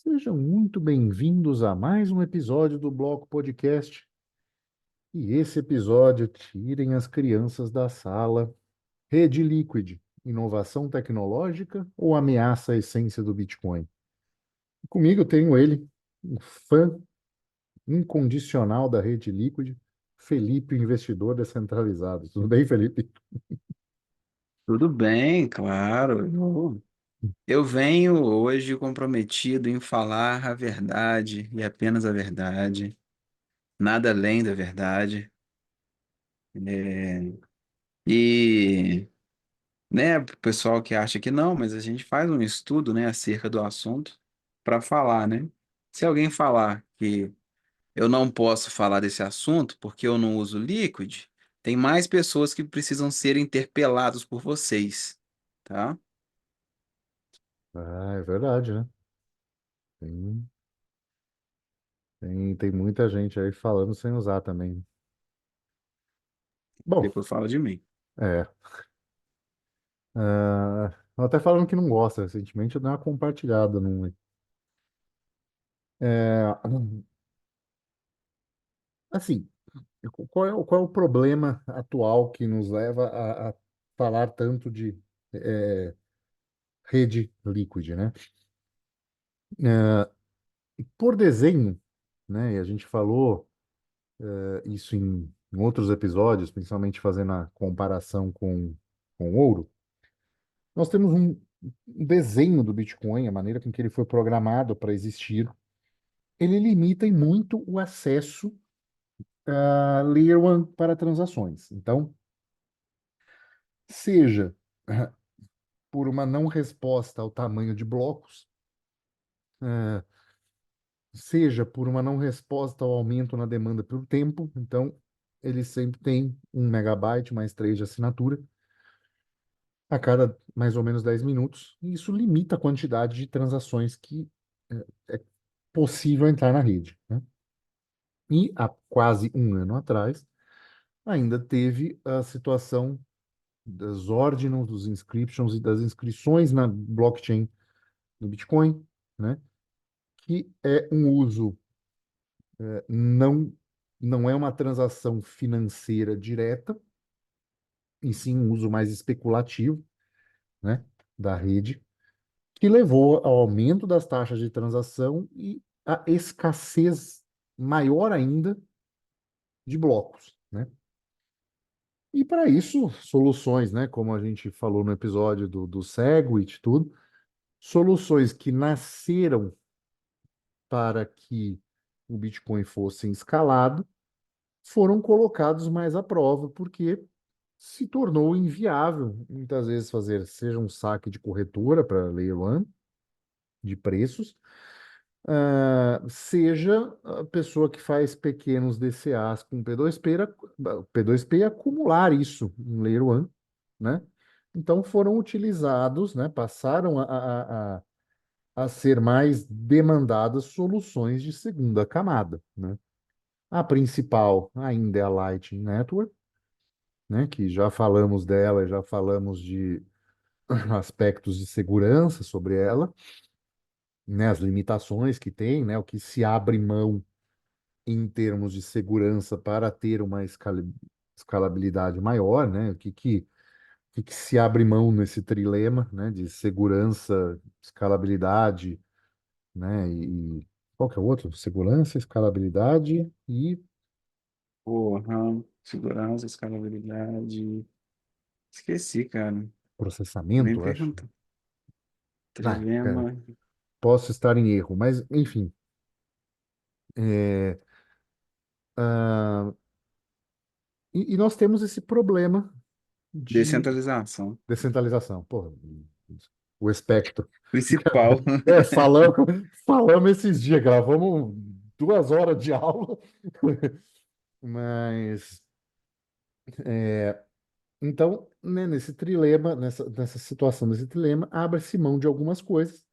Sejam muito bem-vindos a mais um episódio do Bloco Podcast. E esse episódio, tirem as crianças da sala. Rede Liquid, inovação tecnológica ou ameaça à essência do Bitcoin? Comigo eu tenho ele, um fã incondicional da Rede Liquid, Felipe, investidor descentralizado. Tudo bem, Felipe? Tudo bem, claro. Eu venho hoje comprometido em falar a verdade e apenas a verdade, nada além da verdade. É, e, né, pro pessoal que acha que não, mas a gente faz um estudo, né, acerca do assunto para falar, né? Se alguém falar que eu não posso falar desse assunto porque eu não uso Liquid, tem mais pessoas que precisam ser interpelados por vocês, tá? Ah, é verdade, né? Tem, tem muita gente aí falando sem usar também. Bom, Depois fala de mim. é. Até falando que não gosta recentemente, eu dei uma compartilhada num. É, assim, qual é o problema atual que nos leva a falar tanto de é, rede líquide, né? Por desenho, né? E a gente falou isso em outros episódios, principalmente fazendo a comparação com ouro. Nós temos um desenho do Bitcoin, a maneira com que ele foi programado para existir, ele limita em muito o acesso a Layer 1 para transações. Então, seja por uma não resposta ao tamanho de blocos, eh, seja por uma não resposta ao aumento na demanda pelo tempo, então ele sempre tem 1 megabyte mais 3 de assinatura a cada mais ou menos 10 minutos, e isso limita a quantidade de transações que é possível entrar na rede, né? E há quase um ano atrás, ainda teve a situação das ordinals, dos inscriptions e das inscrições na blockchain do Bitcoin, né? Que é um uso, não, não é uma transação financeira direta, e sim um uso mais especulativo, né, da rede, que levou ao aumento das taxas de transação e a escassez maior ainda de blocos, né? E para isso, soluções, né, como a gente falou no episódio do Segwit, tudo, soluções que nasceram para que o Bitcoin fosse escalado, foram colocados mais à prova, porque se tornou inviável, muitas vezes, fazer seja um saque de corretora para leilão de preços, seja a pessoa que faz pequenos DCAs com P2P e acumular isso em Layer 1, né? Então foram utilizados, né? Passaram a ser mais demandadas soluções de segunda camada, né? A principal ainda é a Lightning Network, né? Que já falamos dela, já falamos de aspectos de segurança sobre ela, né? As limitações que tem, né? O que se abre mão em termos de segurança para ter uma escalabilidade maior, né? O que se abre mão nesse trilema, né? De segurança, escalabilidade, né? E qual que é o outro? Segurança, escalabilidade e Porra, segurança, escalabilidade. Esqueci, cara. Nem processamento, acho. pergunta. Ah, cara, Trilema. posso estar em erro, mas enfim. é, ah, e nós temos esse problema de Descentralização. descentralização. Porra, o espectro. Principal. Falamos esses dias, gravamos 2 horas de aula, mas então, né, nesse trilema, nessa situação, nesse trilema, abre-se mão de algumas coisas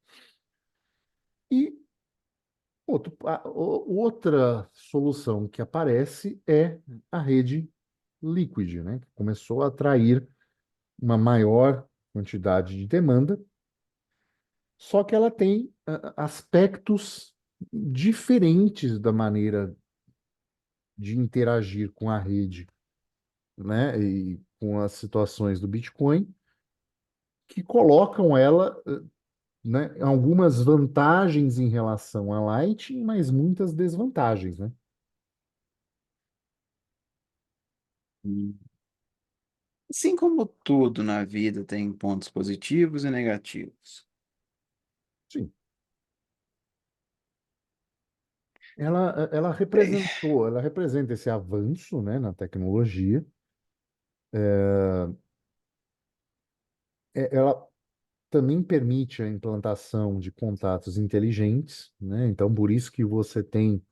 e outra solução que aparece é a rede Liquid, né, que começou a atrair uma maior quantidade de demanda Só que ela tem aspectos diferentes da maneira de interagir com a rede, né, e com as situações do Bitcoin, que colocam ela, né, algumas vantagens em relação à Lightning, mas muitas desvantagens, né? Hum. Assim como tudo na vida tem pontos positivos e negativos. Sim. Bem, Ela representa esse avanço, né, na tecnologia. Ela também permite a implantação de contatos inteligentes, né? Então, por isso que você tem,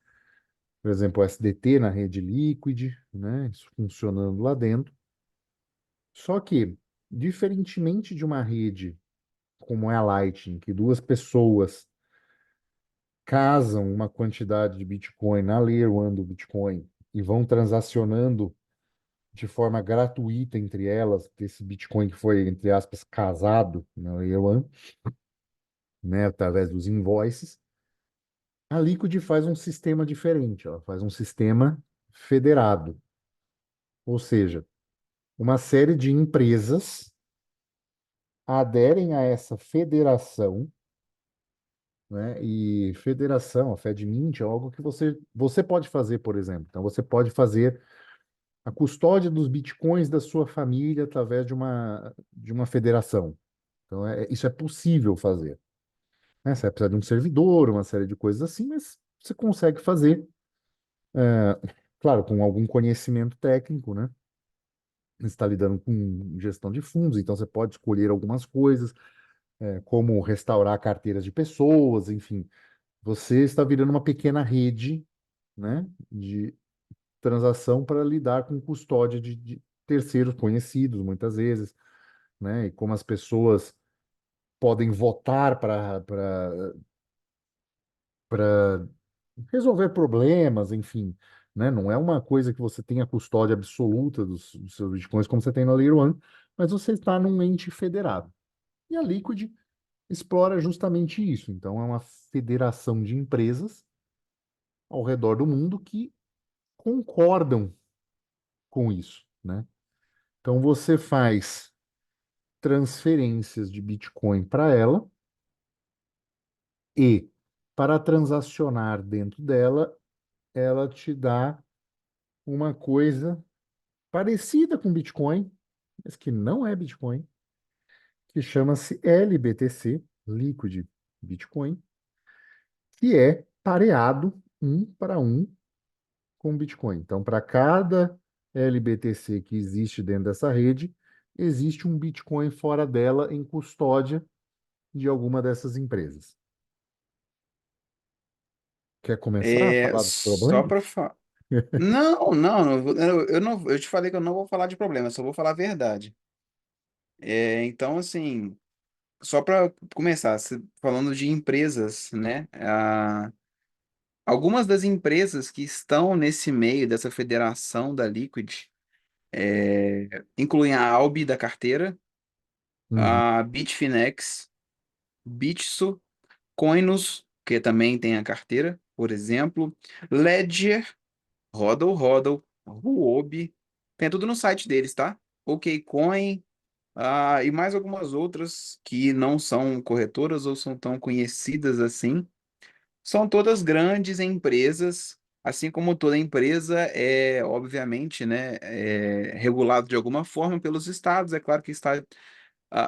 por exemplo, o SDT na rede Liquid, né? Isso funcionando lá dentro. Só que, diferentemente de uma rede como é a Lightning, que duas pessoas casam uma quantidade de Bitcoin na Layer 1 do Bitcoin e vão transacionando de forma gratuita entre elas, esse Bitcoin que foi, entre aspas, casado na Layer 1, né, através dos invoices, a Liquid faz um sistema diferente, ela faz um sistema federado, ou seja, uma série de empresas aderem a essa federação, né? E federação, a FedMint, é algo que você pode fazer, por exemplo. Então, você pode fazer a custódia dos bitcoins da sua família através de uma federação. Então, isso é possível fazer, né? Você vai precisar de um servidor, uma série de coisas assim, mas você consegue fazer, é, claro, com algum conhecimento técnico, né? Você está lidando com gestão de fundos, então você pode escolher algumas coisas, como restaurar carteiras de pessoas, enfim. Você está virando uma pequena rede, né, de transação para lidar com custódia de terceiros conhecidos, muitas vezes, né? E como as pessoas podem votar para resolver problemas, enfim, né? Não é uma coisa que você tenha custódia absoluta dos seus bitcoins como você tem na Layer One, mas você está num ente federado. E a Liquid explora justamente isso. Então, é uma federação de empresas ao redor do mundo que concordam com isso, né? Então, você faz transferências de Bitcoin para ela e, para transacionar dentro dela, ela te dá uma coisa parecida com Bitcoin, mas que não é Bitcoin, que chama-se LBTC, Liquid Bitcoin, que é pareado um para um com Bitcoin. Então, para cada LBTC que existe dentro dessa rede, existe um Bitcoin fora dela em custódia de alguma dessas empresas. Quer começar a é falar dos só problemas? para falar. Não, não, eu não, eu te falei que eu não vou falar de problema, eu só vou falar a verdade. Então, assim, só para começar, falando de empresas, né? Algumas das empresas que estão nesse meio dessa federação da Liquid incluem a Albi da carteira, Uhum. a Bitfinex, Bitso, Coinus, que também tem a carteira, por exemplo, Ledger, Hodl, Huobi, tem tudo no site deles, tá? OKCoin, e mais algumas outras que não são corretoras ou são tão conhecidas assim. São todas grandes empresas, assim como toda empresa é, obviamente, né, regulado de alguma forma pelos estados. É claro que está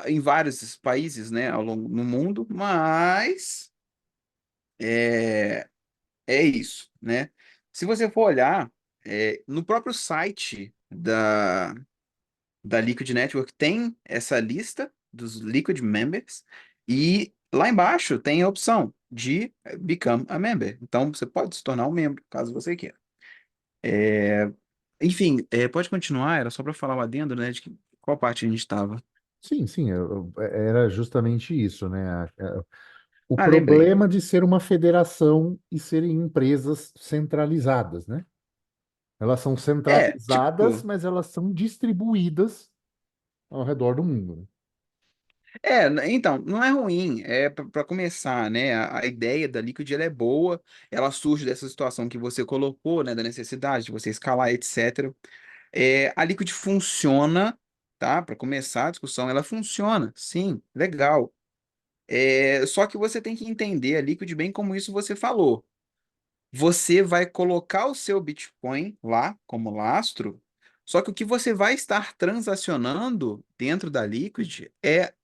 em vários países, né, ao longo no mundo, mas é, é isso, né? Se você for olhar no próprio site da Liquid Network tem essa lista dos Liquid Members e lá embaixo tem a opção de Become a Member. Então você pode se tornar um membro, caso você queira. Enfim, pode continuar, era só para falar o adendo, né, de qual parte a gente estava. Sim, sim, era justamente isso, né? O Ah, lembrei. problema de ser uma federação e serem empresas centralizadas, né? Elas são centralizadas, Tipo, mas elas são distribuídas ao redor do mundo, né? Então, não é ruim, é para começar, né? A ideia da Liquid ela é boa, ela surge dessa situação que você colocou, né? Da necessidade de você escalar, etc. A Liquid funciona, tá? Para começar a discussão, ela funciona, sim, legal. Só que você tem que entender a Liquid bem como isso você falou. Você vai colocar o seu Bitcoin lá como lastro, só que o que você vai estar transacionando dentro da Liquid é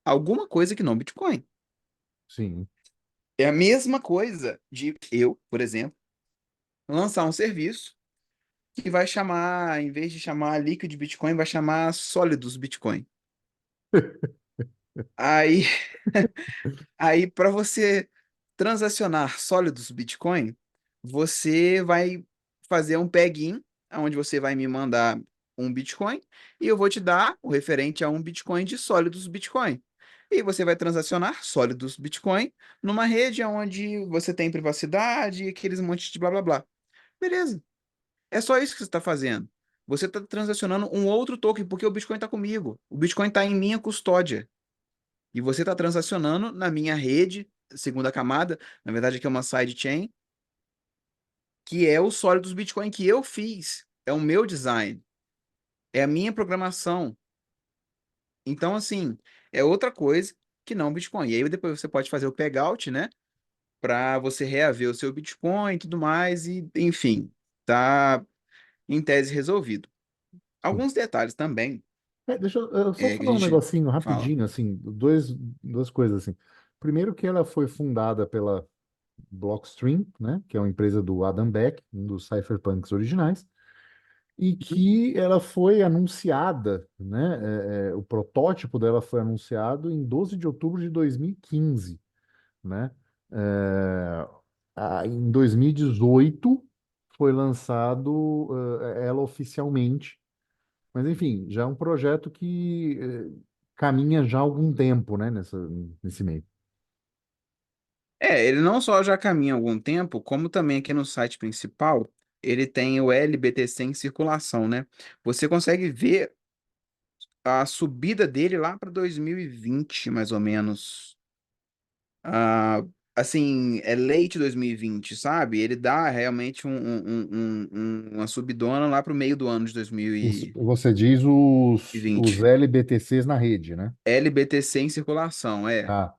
alguma coisa que não Bitcoin. Sim. É a mesma coisa de eu, por exemplo, lançar um serviço que vai chamar, em vez de chamar Liquid Bitcoin, vai chamar Sólidos Bitcoin. Aí, aí para você transacionar sólidos Bitcoin, você vai fazer um peg-in, onde você vai me mandar um Bitcoin e eu vou te dar o referente a um Bitcoin de sólidos Bitcoin. E você vai transacionar sólidos Bitcoin numa rede onde você tem privacidade e aqueles montes de blá blá blá. Beleza. É só isso que você está fazendo. Você está transacionando um outro token, porque o Bitcoin está comigo. O Bitcoin está em minha custódia. E você está transacionando na minha rede, segunda camada, na verdade aqui é uma sidechain, que é o sólido dos Bitcoin que eu fiz. É o meu design, é a minha programação. Então, assim, é outra coisa que não o Bitcoin. E aí depois você pode fazer o pegout, né? Para você reaver o seu Bitcoin e tudo mais, e enfim, tá em tese resolvido. Sim. Alguns detalhes também Deixa eu só que a falar um gente negocinho fala. rapidinho, assim, duas coisas assim. Primeiro que ela foi fundada pela Blockstream, né, que é uma empresa do Adam Beck, um dos cypherpunks originais, e que ela foi anunciada, né, o protótipo dela foi anunciado em 12 de outubro de 2015, né? É, em 2018 foi lançado ela oficialmente, mas enfim, já é um projeto que caminha já há algum tempo, né, nesse meio. Ele não só já caminha há algum tempo, como também aqui no site principal, ele tem o LBTC em circulação, né? Você consegue ver a subida dele lá para 2020, mais ou menos. Ah, assim, é late 2020, sabe? Ele dá realmente uma subidona lá para o meio do ano de Você diz os 2020. LBTCs na rede, né? LBTC em circulação, é. Ah,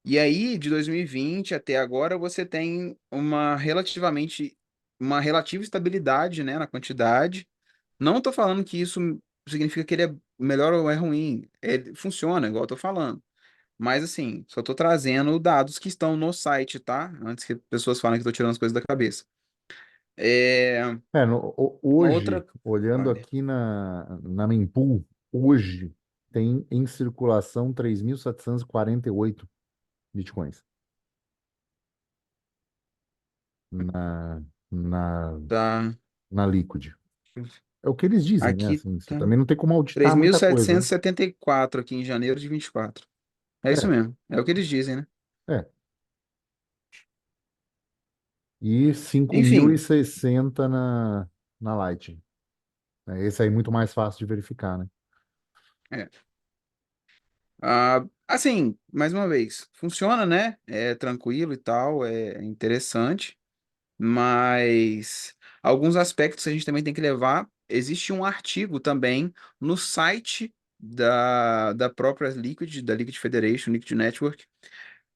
E aí, de 2020 até agora, você tem uma relativa estabilidade, né, na quantidade. Não estou falando que isso significa que ele é melhor ou é ruim. Ele funciona, igual eu tô falando. Mas assim, só estou trazendo dados que estão no site, tá? Antes que pessoas falem que estou tirando as coisas da cabeça. É, uma hoje, outra. olhando Olha, aqui na mempool, hoje tem em circulação 3.748 bitcoins na, na, tá. na Liquid. É o que eles dizem, né? Aqui Assim, você tá. também não tem como três auditar mil muita coisa, setecentos né? e setenta e quatro aqui em janeiro de 24. É isso É, mesmo. É o que eles dizem, né? é. E cinco mil e Enfim. sessenta na Lightning. Esse aí é muito mais fácil de verificar, né? É. Assim, mais uma vez, funciona, né? É tranquilo e tal, é interessante, mas alguns aspectos a gente também tem que levar. Existe um artigo também no site da própria Liquid, da Liquid Federation, Liquid Network,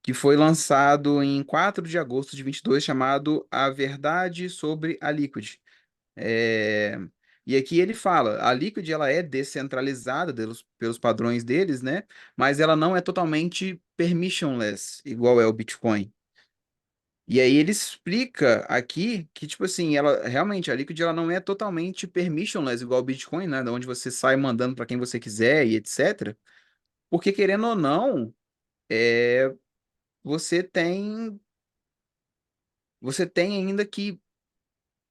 que foi lançado em 4 de agosto de 22, chamado A Verdade sobre a Liquid. É, E aqui ele fala, a Liquid ela é descentralizada pelos padrões deles, né? Mas ela não é totalmente permissionless, igual é o Bitcoin. E aí ele explica aqui que, tipo assim, ela realmente, a Liquid ela não é totalmente permissionless, igual o Bitcoin, né? Da onde você sai mandando para quem você quiser e etc. Porque, querendo ou não, é, você tem, você tem ainda que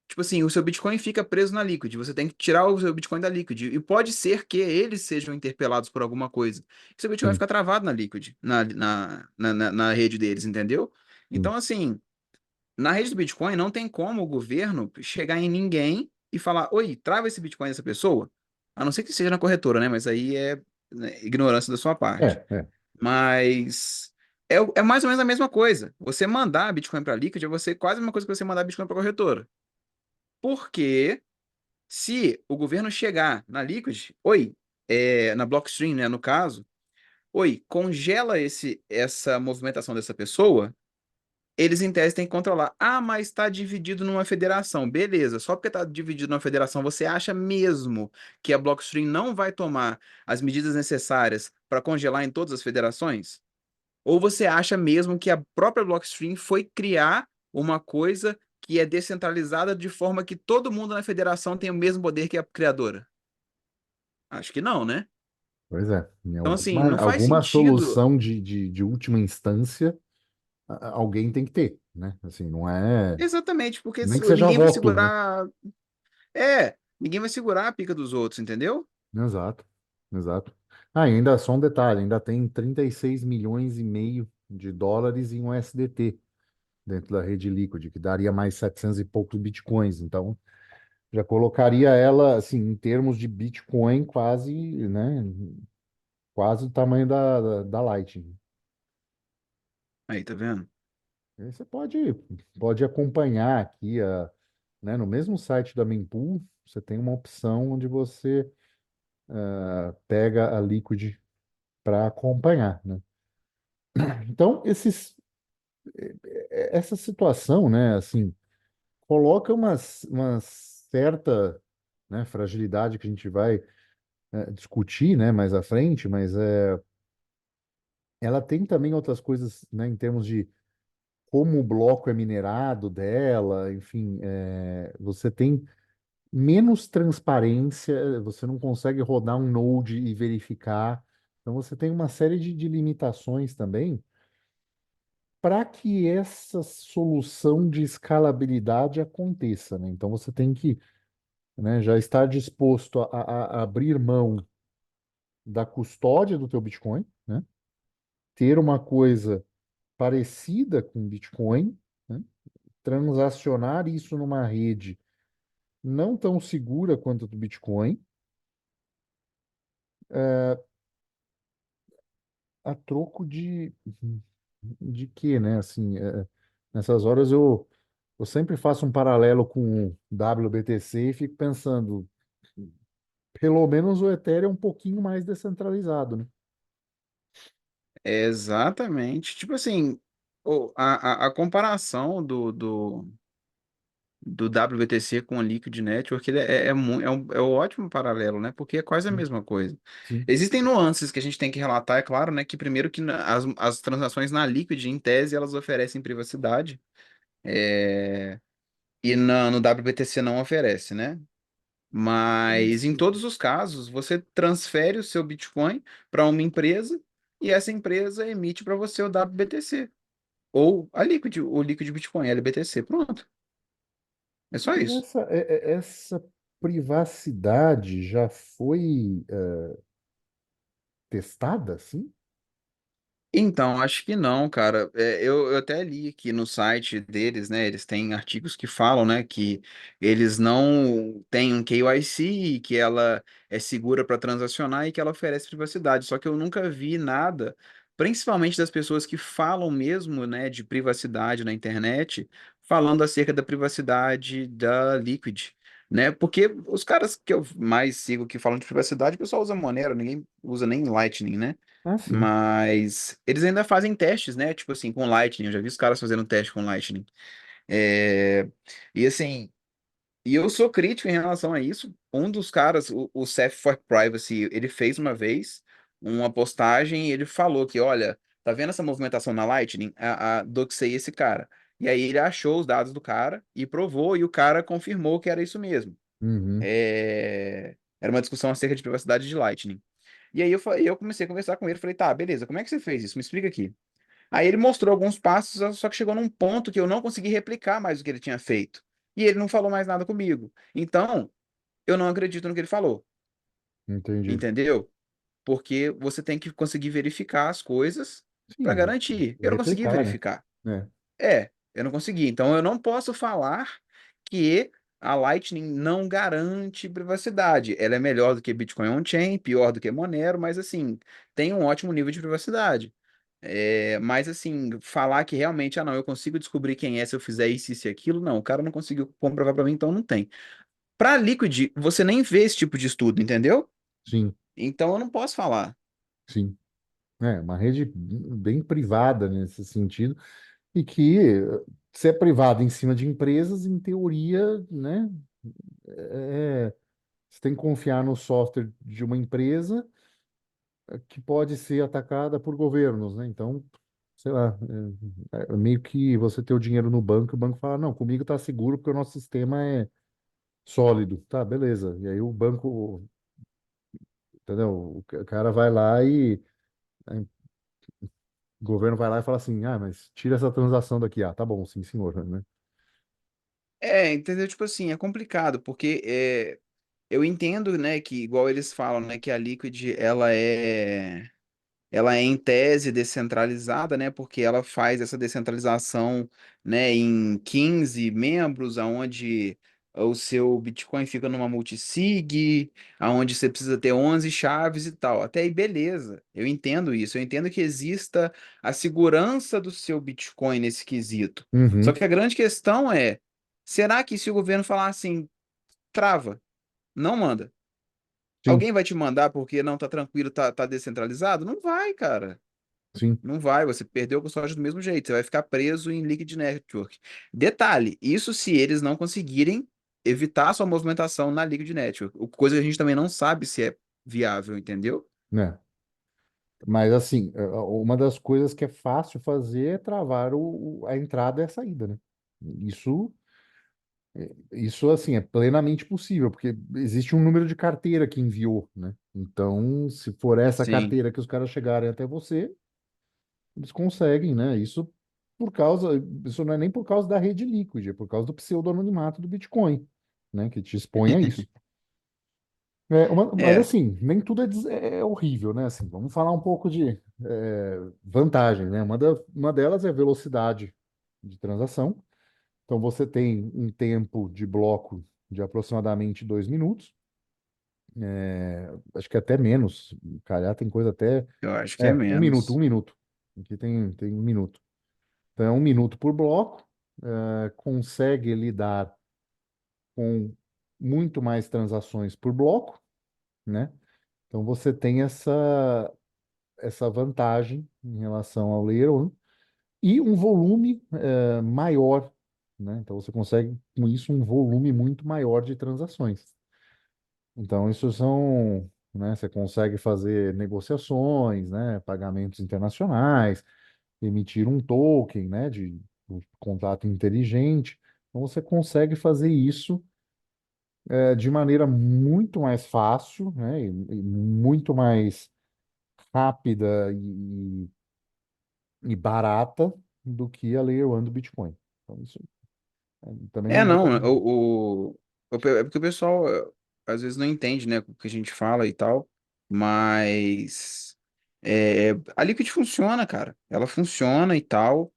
tipo assim, o seu Bitcoin fica preso na Liquid. Você tem que tirar o seu Bitcoin da Liquid. E pode ser que eles sejam interpelados por alguma coisa. E seu Bitcoin vai Sim, ficar travado na Liquid, na rede deles, entendeu? sim, Então, assim, na rede do Bitcoin não tem como o governo chegar em ninguém e falar: Oi, trava esse Bitcoin dessa pessoa. A não ser que seja na corretora, né? Mas aí é. né, ignorância da sua parte. É. Mas é mais ou menos a mesma coisa. Você mandar Bitcoin para Liquid é você quase a mesma coisa que você mandar Bitcoin para corretora. Porque se o governo chegar na Liquid, oi, na Blockstream, né, no caso, oi, congela essa movimentação dessa pessoa, eles em tese têm que controlar. Ah, mas está dividido numa federação. Beleza, só porque está dividido numa federação, você acha mesmo que a Blockstream não vai tomar as medidas necessárias para congelar em todas as federações? Ou você acha mesmo que a própria Blockstream foi criar uma coisa que é descentralizada de forma que todo mundo na federação tem o mesmo poder que a criadora? Acho que não, né? Pois é, em Então, assim, alguma, não faz alguma sentido. solução de última instância, alguém tem que ter, né? Assim, não é. Exatamente, porque Nem que seja ninguém vai voto, né? segurar. Ninguém vai segurar a pica dos outros, entendeu? Exato, exato. Ah, e ainda só um detalhe, ainda tem 36 milhões e meio de dólares em USDT dentro da rede Liquid, que daria mais 700 e poucos bitcoins. Então, já colocaria ela, assim, em termos de Bitcoin, quase, né? Quase o tamanho da Lightning. Aí, tá vendo? Aí você pode acompanhar aqui, né, no mesmo site da Mempool, você tem uma opção onde você pega a Liquid para acompanhar, né? Então, essa situação, né, assim, coloca uma certa, né, fragilidade que a gente vai discutir, né, mais à frente, mas ela tem também outras coisas, né, em termos de como o bloco é minerado dela, enfim, você tem menos transparência, você não consegue rodar um node e verificar. Então, você tem uma série de limitações também para que essa solução de escalabilidade aconteça, né? Então, você tem que, né, já estar disposto a abrir mão da custódia do teu Bitcoin, né? Ter uma coisa parecida com Bitcoin, né? Transacionar isso numa rede não tão segura quanto a do Bitcoin, a troco de quê, né? Assim, nessas horas eu sempre faço um paralelo com o WBTC e fico pensando, pelo menos o Ethereum é um pouquinho mais descentralizado, né? Exatamente. Tipo assim, a comparação do WBTC com o Liquid Network ele é um ótimo paralelo, né? Porque é quase a Sim, mesma coisa. sim. Existem nuances que a gente tem que relatar, é claro, né? Que primeiro que as transações na Liquid, em tese, elas oferecem privacidade, e no WBTC não oferece, né? Mas em Isso. todos os casos, você transfere o seu Bitcoin para uma empresa e essa empresa emite para você o WBTC. Ou a Liquid, o Liquid Bitcoin, LBTC. Pronto. É só Mas isso. essa privacidade já foi testada, assim? Então, acho que não, cara. Eu até li aqui no site deles, né? Eles têm artigos que falam, né, que eles não têm um KYC, que ela é segura para transacionar e que ela oferece privacidade. Só que eu nunca vi nada, principalmente das pessoas que falam mesmo, né, de privacidade na internet, falando acerca da privacidade da Liquid. Né? Porque os caras que eu mais sigo que falam de privacidade, o pessoal usa Monero, ninguém usa nem Lightning, né? Ah, sim. Mas eles ainda fazem testes, né? Tipo assim, com Lightning. Eu já vi os caras fazendo teste com Lightning. É, E assim, e eu sou crítico em relação a isso. Um dos caras, o Ceph for Privacy, ele fez uma vez uma postagem e ele falou que, olha, tá vendo essa movimentação na Lightning? Doxei esse cara. E aí ele achou os dados do cara e provou, e o cara confirmou que era isso mesmo. Uhum, Era uma discussão acerca de privacidade de Lightning. E aí eu comecei a conversar com ele, falei, tá, beleza, como é que você fez isso? Me explica aqui. Aí ele mostrou alguns passos, só que chegou num ponto que eu não consegui replicar mais o que ele tinha feito. E ele não falou mais nada comigo. Então, eu não acredito no que ele falou, entendi. entendeu? Porque você tem que conseguir verificar as coisas para Sim, garantir. Eu não consegui replicar, né? verificar. É. Eu não consegui. Então, eu não posso falar que a Lightning não garante privacidade. Ela é melhor do que Bitcoin on-chain, pior do que Monero, mas assim, tem um ótimo nível de privacidade. Mas assim, falar que realmente, não, eu consigo descobrir quem é se eu fizer isso e aquilo, não, o cara não conseguiu comprovar pra mim, então não tem. Pra Liquid, você nem vê esse tipo de estudo, entendeu? Sim, Então eu não posso falar. sim. É uma rede bem privada nesse sentido, e que, se é privada em cima de empresas, em teoria, né, você tem que confiar no software de uma empresa que pode ser atacada por governos, né? Então, sei lá, é meio que você ter o dinheiro no banco, e o banco fala, não, comigo tá seguro porque o nosso sistema é sólido. Tá, beleza. E aí o banco, entendeu? O cara vai lá e o governo vai lá e fala assim, ah, mas tira essa transação daqui. Ah, tá bom, sim, senhor, né? Entendeu? Tipo assim, é complicado, porque eu entendo, né, que igual eles falam, né, que a Liquid, ela é em tese descentralizada, né? Porque ela faz essa descentralização, né, em 15 membros, aonde o seu Bitcoin fica numa multisig, aonde você precisa ter 11 chaves e tal. Até aí, beleza. Eu entendo isso. Eu entendo que exista a segurança do seu Bitcoin nesse quesito. Só Uhum, que a grande questão é, será que se o governo falar assim, trava, não manda? sim, Alguém vai te mandar porque não tá tranquilo, tá descentralizado? Não vai, cara. sim, Não vai, você perdeu o custódio do mesmo jeito, você vai ficar preso em Liquid Network. Detalhe, isso se eles não conseguirem evitar a sua movimentação na Liquid Network, coisa que a gente também não sabe se é viável, entendeu? né? Mas assim, uma das coisas que é fácil fazer é travar a entrada e a saída, né? Isso, isso assim, é plenamente possível, porque existe um número de carteira que enviou, né? Então, se for essa Sim. carteira que os caras chegarem até você, eles conseguem, né? Isso não é nem por causa da rede Liquid, é por causa do pseudo-anonimato do Bitcoin, né? Que te expõe a isso. Mas É, assim, nem tudo é horrível, né? Assim, vamos falar um pouco de vantagens, né? Uma delas é a velocidade de transação. Então você tem um tempo de bloco de aproximadamente 2 minutos, acho que até menos. Calhar tem coisa até. eu acho que é 1 minuto, 1 menos. minuto. Aqui tem 1 minuto. Então é 1 minuto por bloco, consegue lidar com muito mais transações por bloco, né? Então você tem essa vantagem em relação ao Layer 1 e um volume maior, né? Então você consegue com isso um volume muito maior de transações. Então isso são, né? Você consegue fazer negociações, né? Pagamentos internacionais, emitir um token, né? De contrato inteligente. Então você consegue fazer isso de maneira muito mais fácil, né? E muito mais rápida e barata do que a Layer 1 do Bitcoin. Então, isso também não muda Não, muito. é porque o pessoal às vezes não entende, né, o que a gente fala e tal, mas a Liquid funciona, cara. Ela funciona e tal.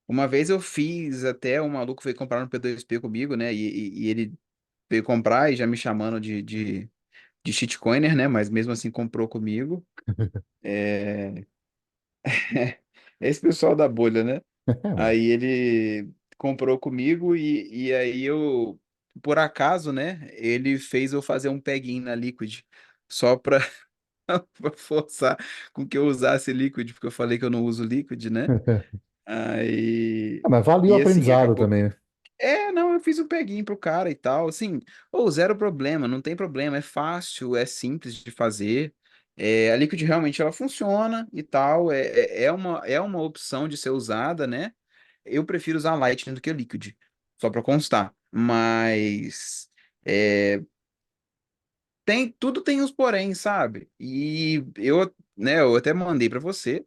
Uma vez eu fiz até um maluco veio comprar no P2P comigo, né? E ele veio comprar e já me chamando de shitcoiner, né? Mas mesmo assim comprou comigo. É, esse pessoal da bolha, né? É, ué. Aí ele comprou comigo e aí eu, por acaso, né? Ele fez eu fazer um plugin na Liquid só pra, pra forçar com que eu usasse Liquid, porque eu falei que eu não uso Liquid, né? Aí. Ah, mas valia o E assim, aprendizado acabou. também, né? Não, eu fiz um peguinho pro cara e tal, assim, ou zero problema, não tem problema, é fácil, é simples de fazer. A Liquid realmente ela funciona e tal, é uma opção de ser usada, né? Eu prefiro usar Lightning do que Liquid, só para constar. Mas tudo tem os porém, sabe? E eu até mandei para você.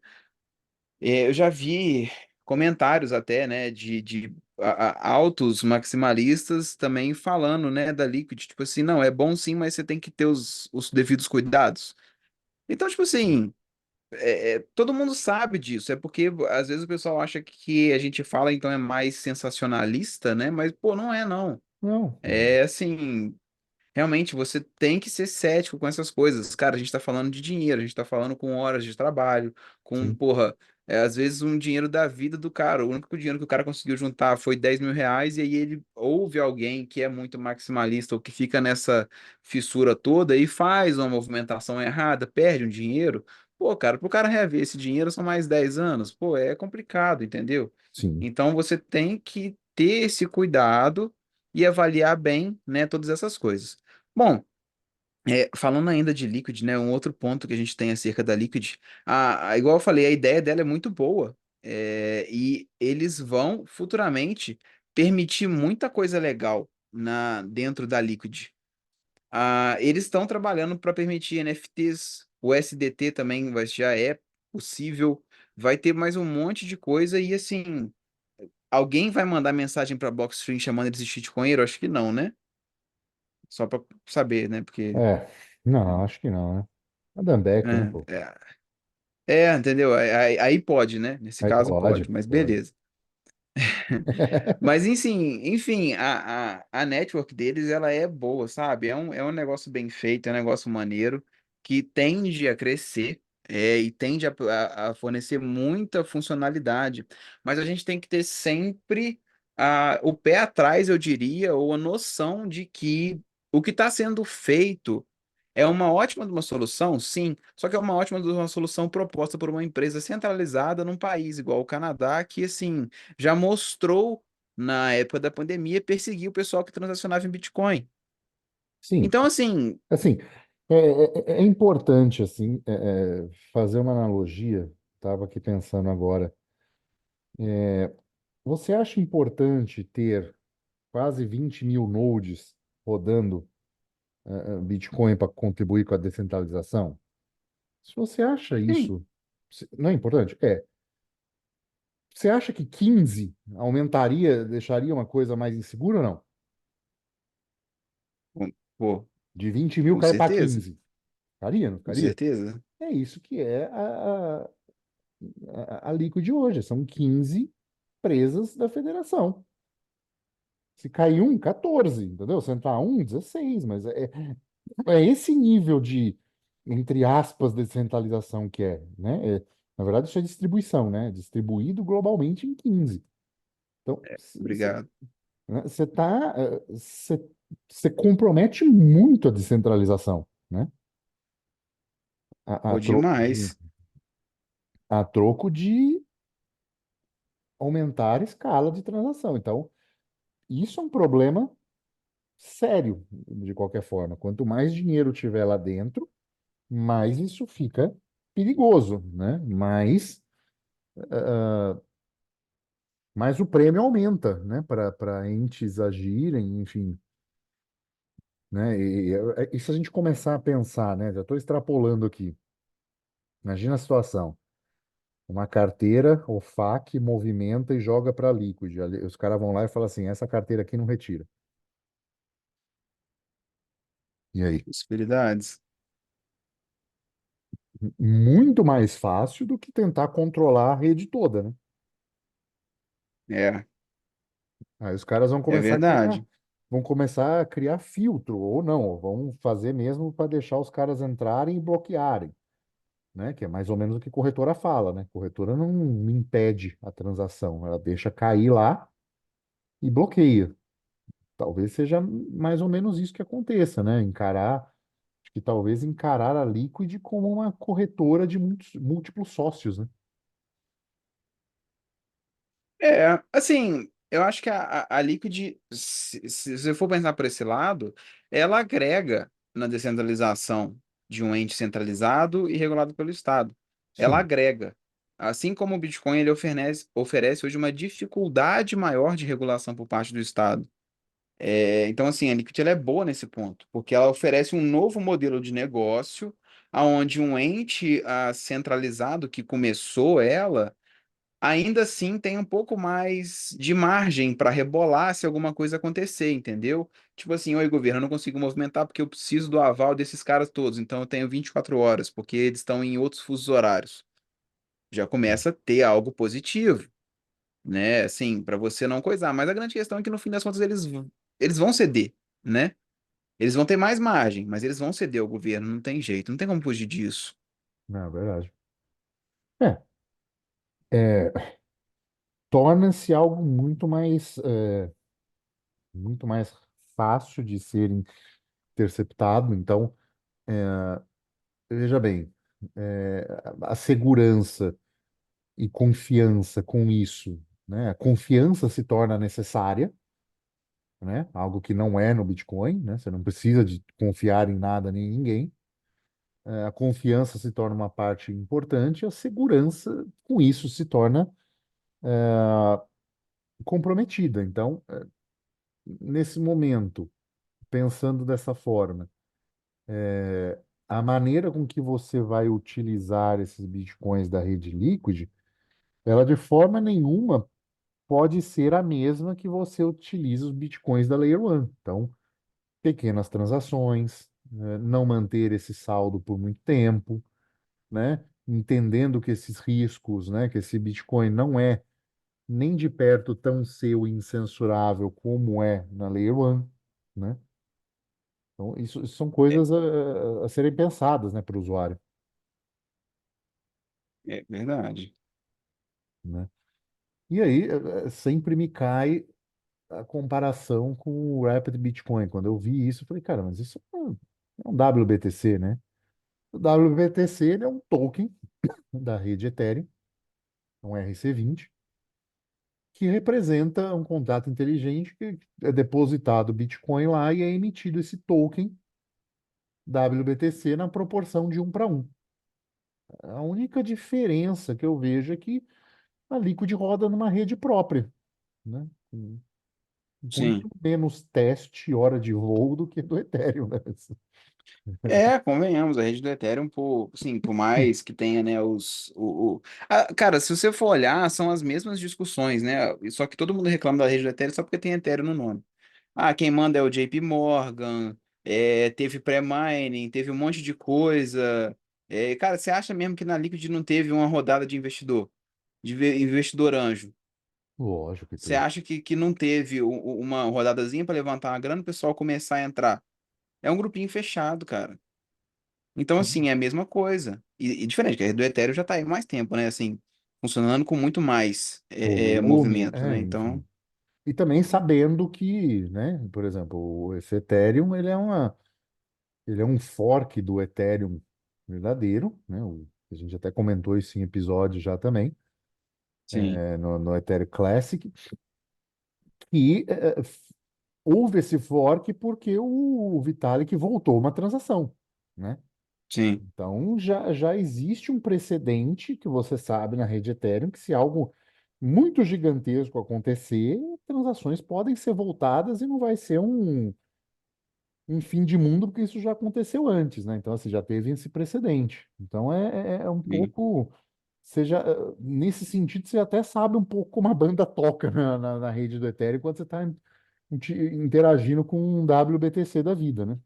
Eu já vi comentários até, né, de altos maximalistas também falando, né, da Liquid, tipo assim, não, é bom sim, mas você tem que ter os devidos cuidados. Então, tipo assim, todo mundo sabe disso. É porque às vezes o pessoal acha que a gente fala, então é mais sensacionalista, né? Mas, pô, não é, não. Não, É assim. Realmente, você tem que ser cético com essas coisas. Cara, a gente tá falando de dinheiro, a gente tá falando com horas de trabalho, com, sim, porra, às vezes um dinheiro da vida do cara. O único dinheiro que o cara conseguiu juntar foi R$ 10.000, e aí ele ouve alguém que é muito maximalista ou que fica nessa fissura toda e faz uma movimentação errada, perde um dinheiro. Pô, cara, pro cara reaver esse dinheiro são mais 10 anos. Pô, é complicado, entendeu? sim, Então você tem que ter esse cuidado e avaliar bem, né, todas essas coisas. Bom, falando ainda de Liquid, né, um outro ponto que a gente tem acerca da Liquid, igual eu falei, a ideia dela é muito boa, e eles vão futuramente permitir muita coisa legal dentro da Liquid. Eles estão trabalhando para permitir NFTs, o SDT também já é possível, vai ter mais um monte de coisa e assim, alguém vai mandar mensagem para Blockstream chamando eles de shitcoin? Eu acho que não, né? Só para saber, né? Porque é, não, acho que não, né? Adambeck, né, pô? é, entendeu? Aí pode, né? Nesse Aí caso pode, pode, mas pode. beleza. Mas enfim, a network deles ela é boa, sabe? É um negócio bem feito, é um negócio maneiro que tende a crescer, e tende a fornecer muita funcionalidade. Mas a gente tem que ter sempre o pé atrás, eu diria, ou a noção de que o que está sendo feito. É uma ótima de uma solução, sim, só que é uma ótima de uma solução proposta por uma empresa centralizada num país igual o Canadá, que assim já mostrou na época da pandemia perseguir o pessoal que transacionava em Bitcoin. Sim, Então, assim, assim, é importante, assim, fazer uma analogia, estava aqui pensando agora. Você acha importante ter quase 20 mil nodes rodando Bitcoin para contribuir com a descentralização? Se você acha sim, isso, não é importante? É. Você acha que 15 aumentaria, deixaria uma coisa mais insegura ou não? pô, De 20 mil com cai para certeza, 15. Ficaria, não com ficaria? certeza. É isso que é a Liquid hoje. São 15 presas da federação. Se cair um, 14, entendeu? Se entrar um, 16. Mas é esse nível de, entre aspas, descentralização que é, né? Na verdade, isso é distribuição, né? Distribuído globalmente em 15. Então, Obrigado. você tá, você compromete muito a descentralização, né? A Pô, troco de, demais. a troco de aumentar a escala de transação. Então, isso é um problema sério, de qualquer forma. Quanto mais dinheiro tiver lá dentro, mais isso fica perigoso, né? Mais o prêmio aumenta, né? Para entes agirem, enfim, né? E se a gente começar a pensar, né? Já estou extrapolando aqui. Imagina a situação. Uma carteira, o FAQ, movimenta e joga para Liquid. Os caras vão lá e falam assim: essa carteira aqui não retira. E aí? Possibilidades. Muito mais fácil do que tentar controlar a rede toda, né? É, Aí os caras é verdade. vão começar a criar filtro, ou não, ou vão fazer mesmo para deixar os caras entrarem e bloquearem, né? Que é mais ou menos o que a corretora fala, né? A corretora não impede a transação, ela deixa cair lá e bloqueia. Talvez seja mais ou menos isso que aconteça, né? Acho que talvez encarar a Liquid como uma corretora de múltiplos sócios, né? Assim, eu acho que a Liquid, se você for pensar por esse lado, ela agrega na descentralização de um ente centralizado e regulado pelo Estado. Ela Sim, agrega. Assim como o Bitcoin, ele oferece hoje uma dificuldade maior de regulação por parte do Estado. Então, assim, a Liquid ela é boa nesse ponto, porque ela oferece um novo modelo de negócio, onde um ente centralizado que começou ela ainda assim tem um pouco mais de margem para rebolar se alguma coisa acontecer, entendeu? Tipo assim, oi, governo, eu não consigo movimentar porque eu preciso do aval desses caras todos, então eu tenho 24 horas, porque eles estão em outros fusos horários. Já começa a ter algo positivo, né? Assim, para você não coisar. Mas a grande questão é que no fim das contas eles vão ceder, né? Eles vão ter mais margem, mas eles vão ceder ao governo, não tem jeito, não tem como fugir disso. Não, é verdade. É, é, torna-se algo muito mais fácil de ser interceptado. Então, veja bem, é, a segurança e confiança com isso, né? A confiança se torna necessária, né? Algo que não é no Bitcoin, né? Você não precisa de confiar em nada nem em ninguém. A confiança se torna uma parte importante, a segurança com isso se torna comprometida. Então, nesse momento, pensando dessa forma, a maneira com que você vai utilizar esses bitcoins da rede Liquid, ela de forma nenhuma pode ser a mesma que você utiliza os bitcoins da Layer 1. Então, pequenas transações, né, não manter esse saldo por muito tempo, né? Entendendo que esses riscos, né, que esse Bitcoin não é nem de perto tão seu e incensurável como é na Layer 1, né? Então, isso são É, coisas a serem pensadas, né, para o usuário, é verdade. né? E aí, sempre me cai a comparação com o Rapid Bitcoin. Quando eu vi isso, eu falei, cara, mas isso é um WBTC, né? O WBTC ele é um token da rede Ethereum, um RC20, que representa um contrato inteligente que é depositado Bitcoin lá e é emitido esse token WBTC na proporção de 1 para 1. A única diferença que eu vejo é que a Liquid roda numa rede própria, né? Com muito Sim. menos teste, hora de voo do que do Ethereum, né? É, convenhamos, a rede do Ethereum, por mais que tenha, né, cara, se você for olhar, são as mesmas discussões, né, só que todo mundo reclama da rede do Ethereum só porque tem Ethereum no nome. Ah, quem manda é o JP Morgan, teve pré-mining, teve um monte de coisa. Cara, você acha mesmo que na Liquid não teve uma rodada de investidor, investidor anjo? Lógico que Você teve. acha que não teve uma rodadazinha para levantar uma grana, o pessoal começar a entrar? É um grupinho fechado, cara. Então, Sim. assim, é a mesma coisa. E diferente, que a rede do Ethereum já está aí há mais tempo, né? Assim, funcionando com muito mais Volume, movimento, né? Então, enfim. E também sabendo que, né, por exemplo, esse Ethereum, ele é um fork do Ethereum verdadeiro, né? A gente até comentou isso em episódio já também, sim, no Ethereum Classic, e houve esse fork porque o Vitalik voltou uma transação, né? sim, Então já existe um precedente que você sabe na rede Ethereum que se algo muito gigantesco acontecer, transações podem ser voltadas e não vai ser um fim de mundo, porque isso já aconteceu antes, né? Então, assim, já teve esse precedente. Então, é um sim. pouco. Seja, nesse sentido, você até sabe um pouco como a banda toca na rede do Ethereum quando você está interagindo com um WBTC da vida, né?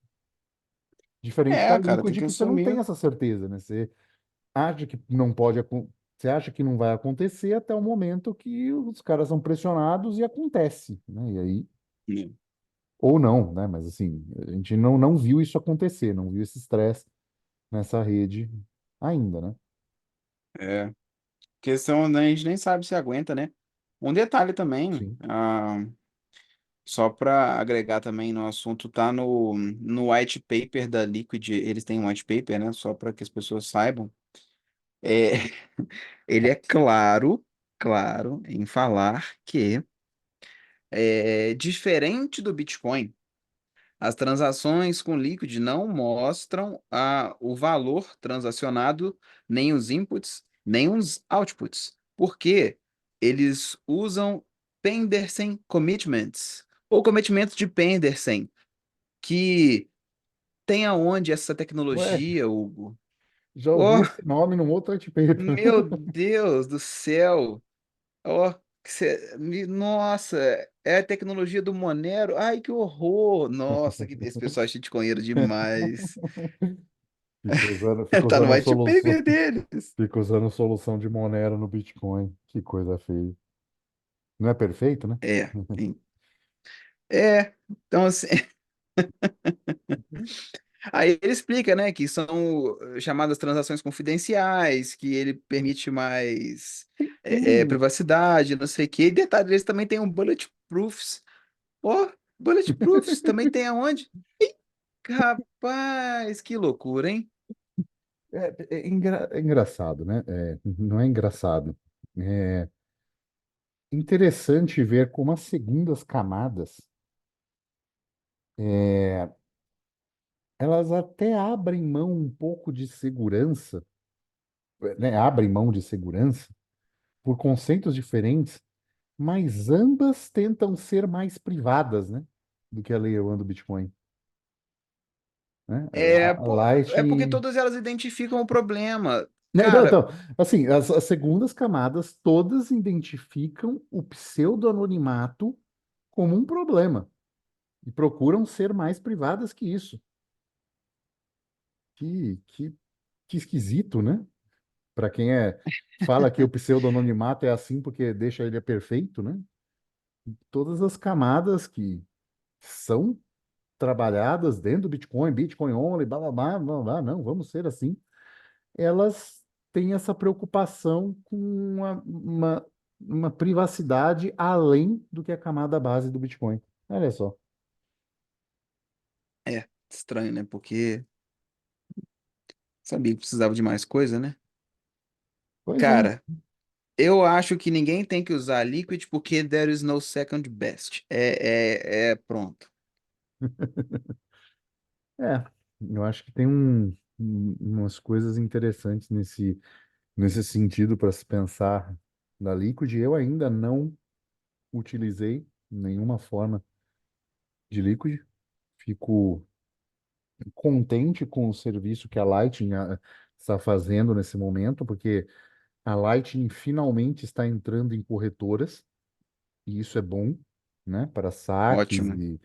Diferente da Cara, tem Liquid, que que você não tem assumir. essa certeza, né? Você acha que não pode, você acha que não vai acontecer até o momento que os caras são pressionados e acontece, né? E aí, Sim. ou não, né? Mas assim, a gente não viu isso acontecer, não viu esse estresse nessa rede ainda, né? É. Questão, né, a gente nem sabe se aguenta, né? Um detalhe também, Sim, só para agregar também no assunto, tá no white paper da Liquid, eles têm um white paper, né? Só para que as pessoas saibam. É, ele é claro em falar que diferente do Bitcoin. As transações com Liquid não mostram o valor transacionado, nem os inputs, nem os outputs, porque eles usam Pendersen Commitments, ou commitments de Pendersen, que tem aonde essa ué, tecnologia, Hugo? já ouvi Oh, esse nome num outro white paper. meu Deus do céu! Ó, nossa, é a tecnologia do Monero. Ai, que horror! Nossa, que esse pessoal é shitcoinheiro demais. Fica Tá no usando white solução, paper deles. fica usando solução de Monero no Bitcoin. Que coisa feia. Não é perfeito, né? É, então assim, aí ele explica, né, que são chamadas transações confidenciais, que ele permite mais Tem, privacidade, não sei o quê. E detalhe, eles também têm um bulletproofs. Ó, bulletproofs também tem aonde? Rapaz, que loucura, hein? é engraçado, né? Não é engraçado. É interessante ver como as segundas camadas, é, elas até abrem mão um pouco de segurança, né? Abrem mão de segurança por conceitos diferentes, mas ambas tentam ser mais privadas, né? Do que a Layer 1 do Bitcoin, né? É, A é porque Lightning. todas elas identificam o problema. Né, não, Cara, então, assim, as segundas camadas todas identificam o pseudo-anonimato como um problema e procuram ser mais privadas que isso. Que, que, que esquisito, né? Para quem fala que o pseudo-anonimato é assim porque deixa ele perfeito, né? Todas as camadas que são trabalhadas dentro do Bitcoin, Bitcoin only, blá, blá, blá, blá, blá, não, vamos ser assim, elas têm essa preocupação com uma privacidade além do que a camada base do Bitcoin. Olha só. estranho, né? Porque sabia que precisava de mais coisa, né? Pois é. Cara, eu acho que ninguém tem que usar Liquid porque there is no second best. Pronto. É, eu acho que tem umas coisas interessantes nesse sentido para se pensar da Liquid. Eu ainda não utilizei nenhuma forma de Liquid. Fico contente com o serviço que a Lightning está fazendo nesse momento, porque a Lightning finalmente está entrando em corretoras, e isso é bom, né, para saques Ótimo.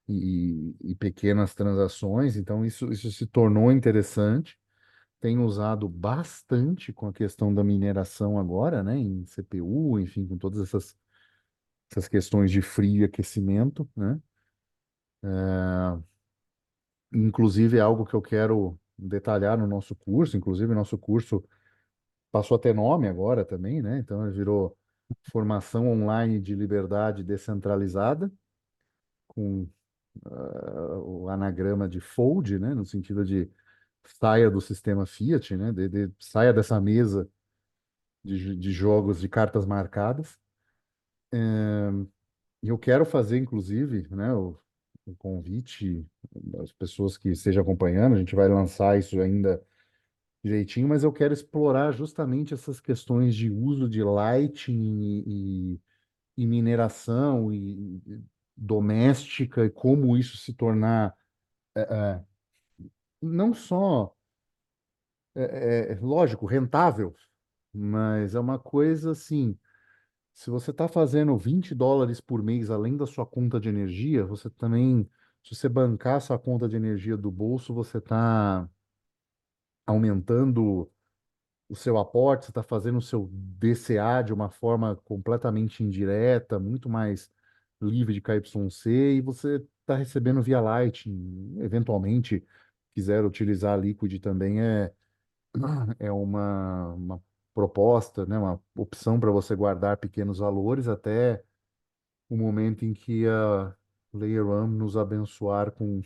e pequenas transações. Então, isso se tornou interessante. Tenho usado bastante com a questão da mineração agora, né, em CPU, enfim, com todas essas questões de frio e aquecimento, né? Inclusive, é algo que eu quero detalhar no nosso curso. Inclusive, o nosso curso passou a ter nome agora também, né? Então, ele virou Formação Online de Liberdade Descentralizada, com o anagrama de Fold, né? No sentido de saia do sistema Fiat, né? Saia dessa mesa de jogos de cartas marcadas. E eu quero fazer, inclusive, né, o convite às pessoas que estejam acompanhando. A gente vai lançar isso ainda direitinho, mas eu quero explorar justamente essas questões de uso de Lightning e mineração e doméstica e como isso se tornar não só, lógico, rentável, mas é uma coisa assim. Se você está fazendo US$ 20 por mês além da sua conta de energia, você também, se você bancar sua conta de energia do bolso, você está aumentando o seu aporte, você está fazendo o seu DCA de uma forma completamente indireta, muito mais livre de KYC, e você está recebendo via Lightning. Eventualmente, quiser utilizar a Liquid também, é uma proposta, né, uma opção para você guardar pequenos valores até o momento em que a Layer 1 nos abençoar com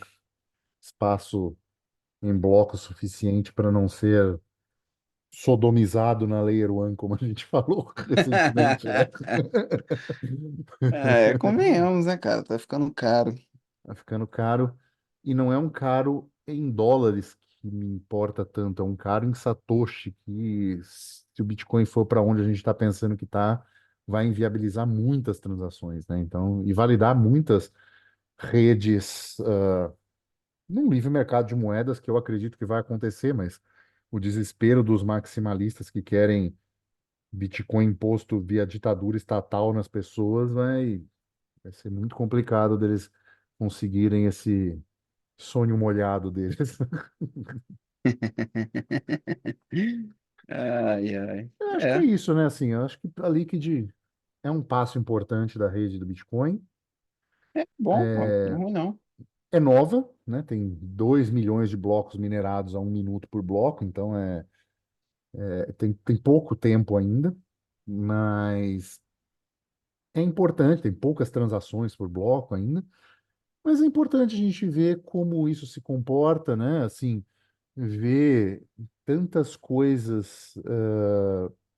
espaço em bloco suficiente para não ser sodomizado na Layer 1, como a gente falou recentemente, né? Convenhamos, né, cara? Tá ficando caro. Tá ficando caro. E não é um caro em dólares que me importa tanto, é um caro em Satoshi, que se o Bitcoin for para onde a gente está pensando que está, vai inviabilizar muitas transações, né? Então, e validar muitas redes, num livre mercado de moedas, que eu acredito que vai acontecer, mas o desespero dos maximalistas que querem Bitcoin imposto via ditadura estatal nas pessoas vai ser muito complicado deles conseguirem esse sonho molhado deles. Ai, ai. Eu acho que é É, isso, né? Assim, eu acho que a Liquid é um passo importante da rede do Bitcoin. é bom, pô, não é ruim não. É nova, né? Tem 2 milhões de blocos minerados a 1 minuto por bloco, então tem pouco tempo ainda, mas é importante, tem poucas transações por bloco ainda, mas é importante a gente ver como isso se comporta, né? Assim, ver tantas coisas,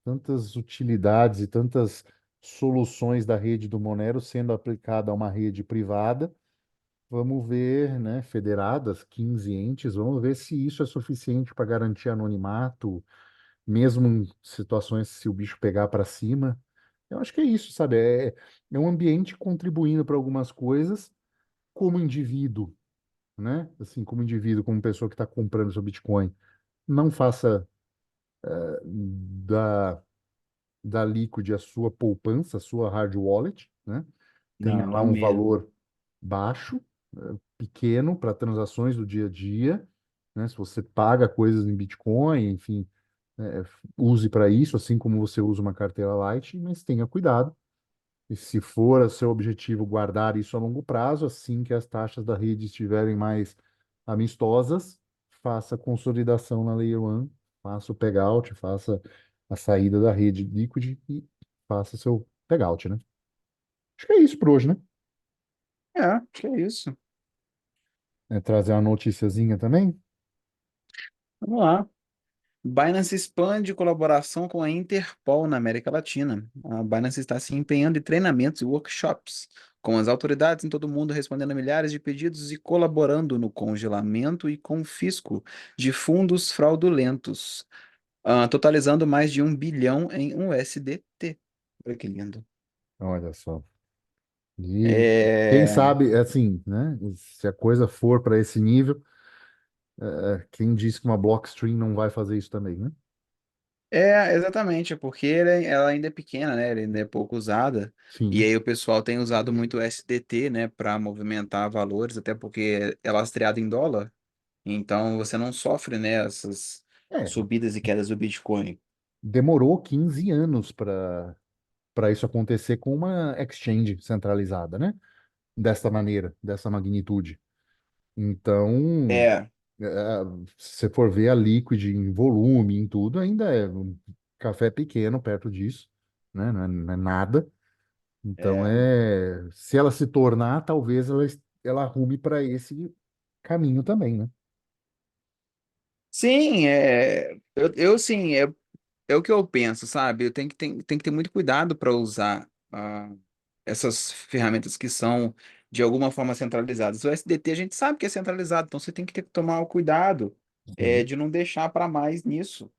tantas utilidades e tantas soluções da rede do Monero sendo aplicada a uma rede privada. Vamos ver, né, federadas, 15 entes, vamos ver se isso é suficiente para garantir anonimato, mesmo em situações se o bicho pegar para cima. Eu acho que é isso, sabe? É um ambiente contribuindo para algumas coisas como indivíduo, né? Assim, como indivíduo, como pessoa que está comprando seu Bitcoin. Não faça da, da Liquid a sua poupança, a sua hard wallet, né? Tenha Não, lá não um mesmo. valor baixo, pequeno para transações do dia a dia, né? Se você paga coisas em Bitcoin, enfim, use para isso, assim como você usa uma carteira Light, mas tenha cuidado. E se for o seu objetivo guardar isso a longo prazo, assim que as taxas da rede estiverem mais amistosas, faça a consolidação na Layer 1, faça o payout, faça a saída da rede Liquid e faça seu payout, né? Acho que é isso por hoje, né? É, acho que é isso. Trazer uma noticiazinha também. Vamos lá. Binance expande colaboração com a Interpol na América Latina. A Binance está se empenhando em treinamentos e workshops com as autoridades em todo o mundo, respondendo a milhares de pedidos e colaborando no congelamento e confisco de fundos fraudulentos, totalizando mais de 1 bilhão em USDT. Olha que lindo. Olha só. E quem É, sabe, assim, né? Se a coisa for para esse nível, quem disse que uma Blockstream não vai fazer isso também, né? exatamente, é porque ela ainda é pequena, né? Ela ainda é pouco usada. E Sim. aí o pessoal tem usado muito o SDT, né, para movimentar valores, até porque é lastreado em dólar. Então você não sofre, né, essas É, subidas e quedas do Bitcoin. demorou 15 anos para isso acontecer com uma exchange centralizada, né? Dessa maneira, dessa magnitude. Então, É, é, se você for ver a Liquid em volume, em tudo, ainda é um café pequeno perto disso, né? Não é nada. Então, é. se ela se tornar, talvez ela arrume para esse caminho também, né? Sim, sim, é o que eu penso, sabe? Eu tenho que ter muito cuidado para usar essas ferramentas que são de alguma forma centralizadas. O SDT a gente sabe que é centralizado, então você tem que tomar o cuidado Sim. de não deixar para mais nisso.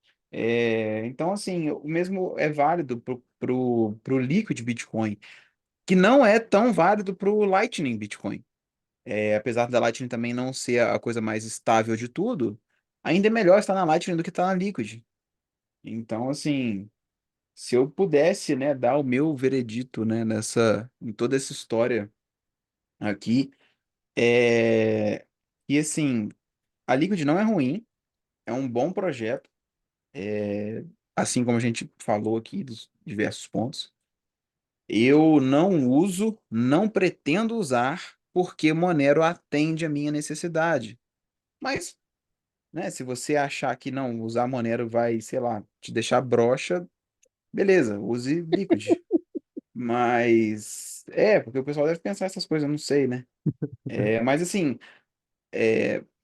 Então, assim, o mesmo é válido pro Liquid Bitcoin, que não é tão válido para o Lightning Bitcoin. Apesar da Lightning também não ser a coisa mais estável de tudo, ainda é melhor estar na Lightning do que estar na Liquid. Então, assim, se eu pudesse, né, dar o meu veredito, né, em toda essa história aqui, é... e assim, a Liquid não é ruim, é um bom projeto, assim como a gente falou aqui dos diversos pontos. Eu não uso, não pretendo usar, porque Monero atende a minha necessidade. Mas, né, se você achar que não, usar Monero vai, sei lá, te deixar broxa, beleza, use Liquid. Mas, porque o pessoal deve pensar essas coisas, eu não sei, né? Mas assim,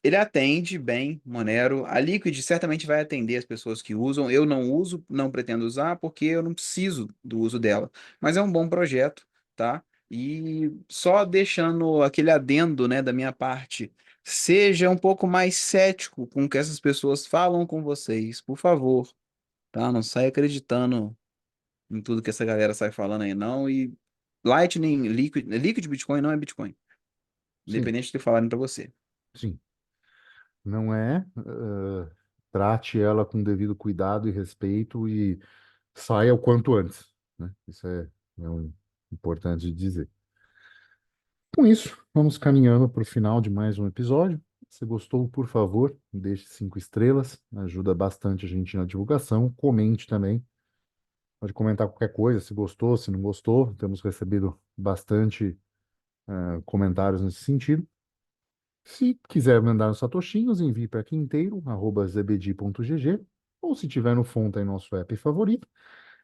ele atende bem, Monero. A Liquid certamente vai atender as pessoas que usam. Eu não uso, não pretendo usar, porque eu não preciso do uso dela. Mas é um bom projeto, tá? E só deixando aquele adendo, né, da minha parte, seja um pouco mais cético com o que essas pessoas falam com vocês, por favor, tá? Não saia acreditando em tudo que essa galera sai falando aí, não. E Lightning, Liquid Bitcoin não é Bitcoin, Sim, independente de falarem para você. sim. Não é. Trate ela com devido cuidado e respeito saia o quanto antes, né? Isso é importante dizer. Com isso, vamos caminhando para o final de mais um episódio. Se gostou, por favor, deixe 5 estrelas, ajuda bastante a gente na divulgação. Comente também, pode comentar qualquer coisa, se gostou, se não gostou. Temos recebido bastante comentários nesse sentido. Se quiser mandar uns satoshinhos, envie para quinteiro@zbd.gg, ou se tiver no Fonta em nosso app favorito,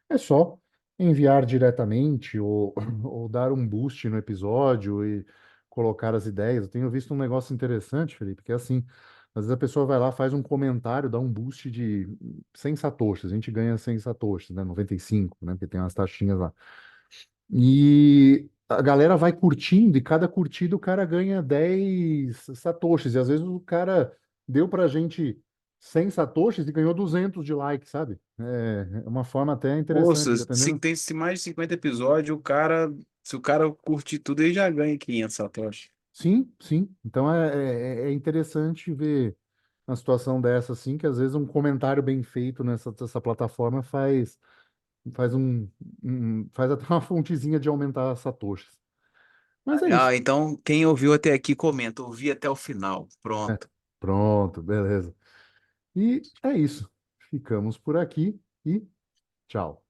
é só enviar diretamente ou, ou dar um boost no episódio e colocar as ideias. Eu tenho visto um negócio interessante, Felipe, que é assim, às vezes a pessoa vai lá, faz um comentário, dá um boost de 100 satoshis, a gente ganha 100 satoshis, né, 95, né, porque tem umas taxinhas lá. E a galera vai curtindo, e cada curtida o cara ganha 10 satoshis. E às vezes o cara deu pra gente 100 satoshis e ganhou 200 de like, sabe? É uma forma até interessante, Moça, se dependendo. tem mais de 50 episódios, se o cara curtir tudo, ele já ganha 500 satoshi. Sim, sim. Então é interessante ver uma situação dessa, assim, que às vezes um comentário bem feito nessa plataforma faz até uma fontezinha de aumentar satoshis. Mas é Ah, isso. então quem ouviu até aqui, comenta. Ouvi até o final. É, Pronto. pronto, beleza. E é isso. Ficamos por aqui e tchau.